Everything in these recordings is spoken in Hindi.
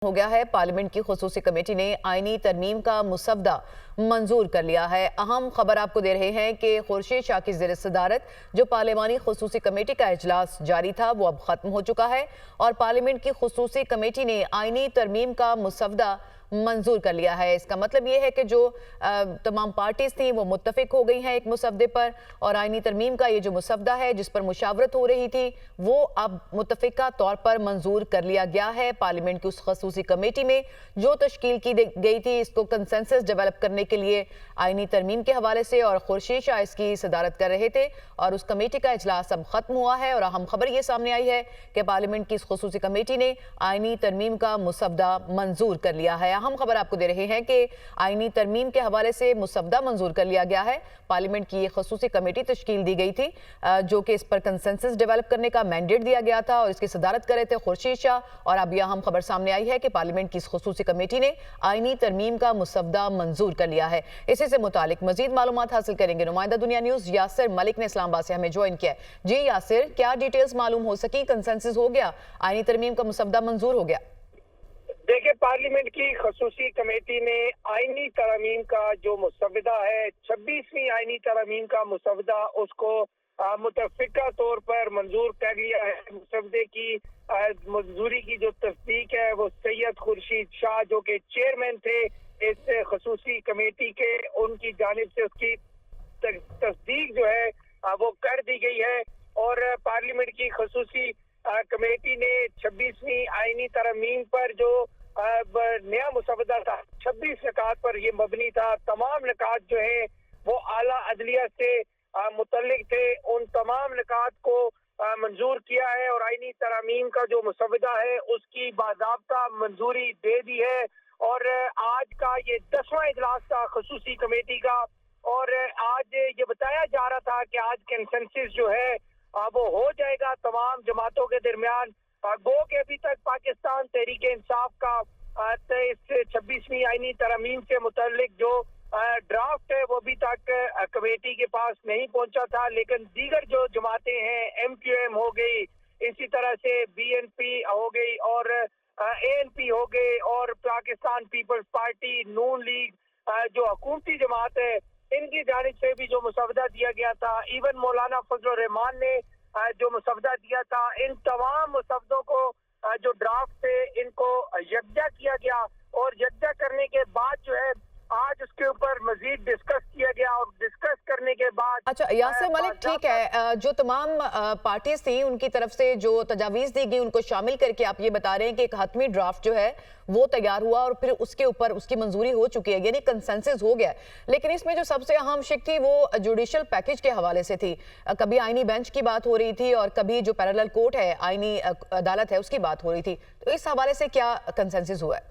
हो गया है। पार्लियामेंट की खुसूसी कमेटी ने आईनी तरमीम का मुसव्वदा मंजूर कर लिया है। अहम खबर आपको दे रहे हैं कि खुर्शीद शाह की ज़ेर सदारत जो पार्लियामानी खुसूसी कमेटी का इजलास जारी था वो अब खत्म हो चुका है और पार्लियामेंट की खुसूसी कमेटी ने आईनी तरमीम का मुसव्वदा मंजूर कर लिया है। इसका मतलब ये है कि जो तमाम पार्टीज थी वो मुत्तफिक हो गई हैं एक मुसव्वदे पर और आईनी तरमीम का ये जो मुसव्वदा है जिस पर मुशावरत हो रही थी वो अब मुत्तफिका तौर पर मंजूर कर लिया गया है। पार्लियामेंट की उस खसूसी कमेटी में जो तश्कील की गई थी इसको कंसेंसस डेवलप करने के लिए आईनी तरमीम के हवाले से और खुर्शीद शाह इसकी सदारत कर रहे थे और उस कमेटी का इजलास अब खत्म हुआ है और अहम खबर ये सामने आई है कि पार्लियामेंट की इस खसूसी कमेटी ने आईनी तरमीम का मुसव्वदा मंजूर कर लिया है। अहम खबर आपको दे रहे हैं कि आईनी तरमीम के हवाले से मुसव्वदा मंजूर कर लिया गया है। पार्लियामेंट की ये खसूसी कमेटी तश्कील दी गई थी जो कि इस पर कंसेंसस डेवलप करने का मैंडेट दिया गया था और इसकी सदारत कर रहे थे खुर्शीद शाह और अब यह अहम खबर सामने आई है कि पार्लियामेंट की इस खसूसी कमेटी ने आईनी तरमीम का मुसव्वदा मंजूर कर लिया है। इसी से मुतालिक मजीद मालूमात हासिल करेंगे। नुमाइंदा दुनिया न्यूज़ यासिर मलिक ने इस्लामाबाद से हमें ज्वाइन किया है। जी यासिर, क्या डिटेल्स मालूम हो सकी? कंसेंसस हो गया, आईनी तरमीम का मुसव्वदा मंजूर हो गया? देखिए, पार्लियामेंट की खसूसी कमेटी ने आईनी तरमीम का जो मुसव्वदा है 26वीं आईनी तरमीम का मुसव्वदा उसको मुतफिका तौर पर मंजूर कर लिया है। मुसव्वदे की मंजूरी की जो तस्दीक है वो सैयद खुर्शीद शाह जो कि चेयरमैन थे इस खसूसी कमेटी के, उनकी जानिब से उसकी तस्दीक जो है वो कर दी गई है और पार्लियामेंट की खसूसी कमेटी ने 26वीं आईनी तरमीम पर जो नया मुसव्वदा था 26 निकात पर ये मबनी था। तमाम निकात जो है वो आला अदलिया से मुतल्लिक थे, उन तमाम निकात को मंजूर किया है और आईनी तरमीम का जो मुसव्वदा है उसकी बाज़ाब्ता मंजूरी दे दी है। और आज का ये 10वां इजलास था खसूसी कमेटी का और आज ये बताया जा रहा था कि आज कंसेंसस जो है वो हो जाएगा तमाम जमातों के दरमियान। गो के अभी तक पाकिस्तान तहरीक इंसाफ का इस 26वीं आईनी तरमीम से मुतल्लिक जो ड्राफ्ट है वो अभी तक कमेटी के पास नहीं पहुंचा था, लेकिन दीगर जो जमातें हैं MQM हो गई, इसी तरह से BNP हो गई और ANP हो गई और पाकिस्तान पीपल्स पार्टी, नून लीग जो हुकूमती जमात है इनकी जानिब से भी जो मुसव्वदा दिया गया था, इवन मौलाना फजल रहमान ने जो मुसव्वदा दिया था, इन तमाम मुसव्वदों को जो ड्राफ्ट थे इनको यकजा किया गया और यकजा करने के बाद जो है आज उसके ऊपर मजीद डिस्कस किया गया और डिस्कस करने के बाद अच्छा यासिर मलिक, ठीक है, जो तमाम पार्टीज थी उनकी तरफ से जो तजावीज़ दी गई उनको शामिल करके आप ये बता रहे हैं कि एक हतमी ड्राफ्ट जो है वो तैयार हुआ और फिर उसके ऊपर उसकी मंजूरी हो चुकी है, यानी कंसेंसस हो गया। लेकिन इसमें जो सबसे अहम शिक थी वो जुडिशल पैकेज के हवाले से थी। कभी आईनी बेंच की बात हो रही थी और कभी जो पैरेलल कोर्ट है, आईनी अदालत है, उसकी बात हो रही थी। तो इस हवाले से क्या कंसेंसस हुआ है?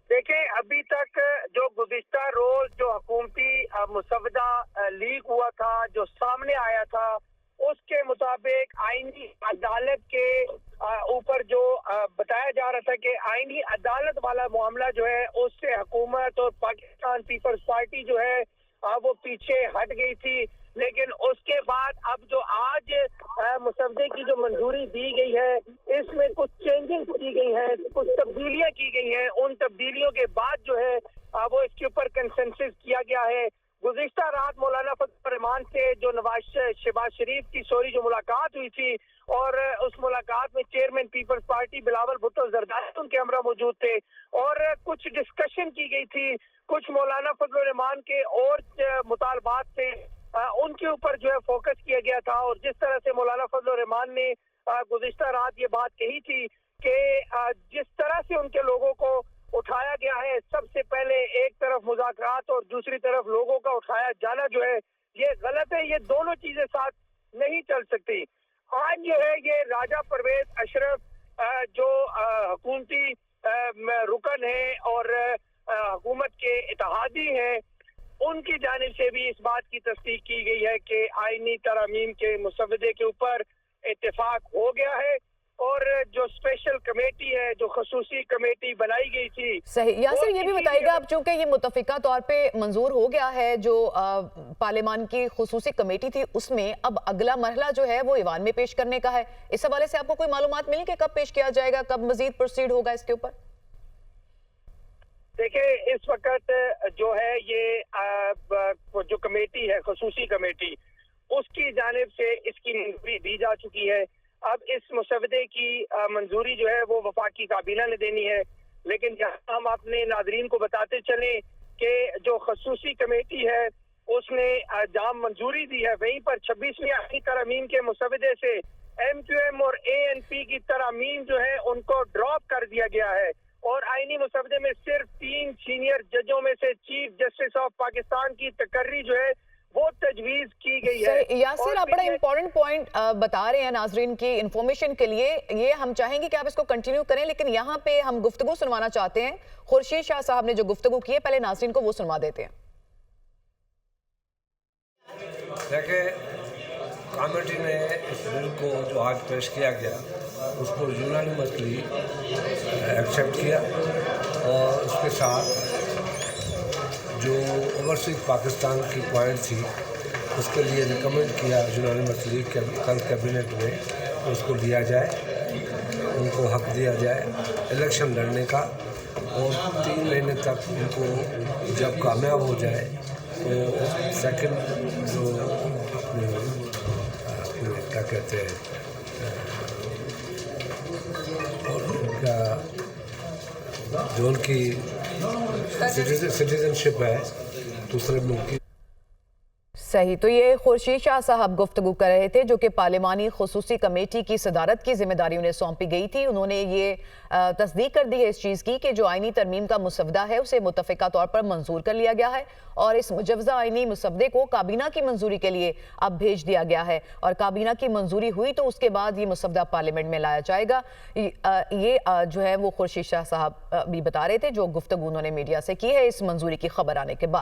देखिए, अभी तक जो गुज़िश्ता रोज जो हुकूमती मुसव्वदा लीक हुआ था, जो सामने आया था, उसके मुताबिक आईनी अदालत के ऊपर जो बताया जा रहा था कि आईनी अदालत वाला मामला जो है उससे हुकूमत और पाकिस्तान पीपल्स पार्टी जो है वो पीछे हट गई थी। लेकिन उसके बाद अब जो आज मुसव्वदे की जो मंजूरी दी गई है इसमें कुछ चेंजिंग की गई हैं, कुछ तब्दीलियां की गई हैं। उन तब्दीलियों के बाद जो है वो इसके ऊपर कंसेंसस किया गया है। गुज़िश्ता रात मौलाना फजल रहमान से जो शहबाज शरीफ की जो मुलाकात हुई थी और उस मुलाकात में chairman People's Party Bilawal Bhutto Zardari उनके हमरा मौजूद थे और कुछ डिस्कशन की गई थी। कुछ मौलाना फजल रहमान के और मुतालबात थे उनके ऊपर जो है फोकस किया गया था और जिस तरह से मौलाना फजल रहमान ने गुज़िश्ता रात ये बात कही थी कि जिस तरह से उनके लोगों को उठाया गया है, सबसे पहले एक तरफ मुज़ाकरात और दूसरी तरफ लोगों का उठाया जाना जो है ये गलत है, ये दोनों चीजें साथ नहीं चल सकती। आज जो है ये राजा परवेज अशरफ जो हुकूमती रुकन है और हुकूमत के इत्तेहादी हैं, उनकी जानिब से भी इस बात की तस्दीक की गई है कि आईनी तरमीम के मुसव्वदे के ऊपर इत्तेफाक हो गया है और जो स्पेशल कमेटी है, जो खसूसी कमेटी बनाई गई थी। सही यासिर, ये भी बताइएगा आप, चूंकि ये मुतफिका तौर पे मंजूर हो गया है जो पार्लियामान की खसूसी कमेटी थी, उसमें अब अगला मरहला जो है वो ईवान में पेश करने का है। इस हवाले से आपको कोई मालूमात मिली कि कब पेश किया जाएगा, कब मजीद प्रोसीड होगा इसके ऊपर? देखिए, इस वक्त जो है ये जो कमेटी है, खसूसी कमेटी, उसकी जानिब से इसकी मंजूरी दी जा चुकी है। अब इस मुसवदे की मंजूरी जो है वो वफाकी काबीना ने देनी है। लेकिन यहाँ हम अपने नाजरीन को बताते चलें कि जो खसूसी कमेटी है उसने जहाँ मंजूरी दी है, वहीं पर 26वीं आईनी तरमीम के मुसवदे से MQM और ANP की तरमीम जो है उनको ड्रॉप कर दिया गया है और आईनी मुसवदे में सिर्फ 3 सीनियर जजों में से चीफ जस्टिस ऑफ पाकिस्तान की तकर्री जो है वो तजवीज की गई है। यासिर, आप बड़ा इंपॉर्टेंट पॉइंट बता रहे हैं नाजरीन की इंफॉर्मेशन के लिए। ये हम चाहेंगे कि आप इसको कंटिन्यू करें, लेकिन यहाँ पे हम गुफ्तगू सुनवाना चाहते हैं। खुर्शीद शाह साहब ने जो गुफ्तगू की है, पहले नाजरीन को वो सुनवा देते हैं। देखिए, कमेटी ने इस बिल को जो आज पेश किया गया उसको यूनानिमसली एक्सेप्ट किया और उसके साथ जो ओवरसीज पाकिस्तान की पॉइंट थी उसके लिए रिकमेंड किया यूनानिमसली कल कैबिनेट में उसको दिया जाए, उनको हक दिया जाए इलेक्शन लड़ने का और 3 महीने तक उनको जब कामयाब हो जाए तो सेकंड जो अपने क्या कहते हैं और उनका जो उनकी सिटीजनशिप है दूसरे मुल्क की। सही, तो ये खुर्शीद शाह साहब गुफ्तगू कर रहे थे, जो कि पार्लिमानी खसूसी कमेटी की सदारत की जिम्मेदारी उन्हें सौंपी गई थी। उन्होंने ये तस्दीक कर दी है इस चीज़ की कि जो आईनी तरमीम का मुसवदा है उसे मुतफ़िका तौर पर मंजूर कर लिया गया है और इस मुजवज़ा आईनी मुसवदे को काबीना की मंजूरी के लिए अब भेज दिया गया है और काबीना की मंजूरी हुई तो उसके बाद ये मुसवदा पार्लियामेंट में लाया जाएगा। ये जो है वो खुर्शीद शाह साहब भी बता रहे थे, जो गुफ्तगू उन्होंने मीडिया से की है इस मंजूरी की खबर आने के बाद।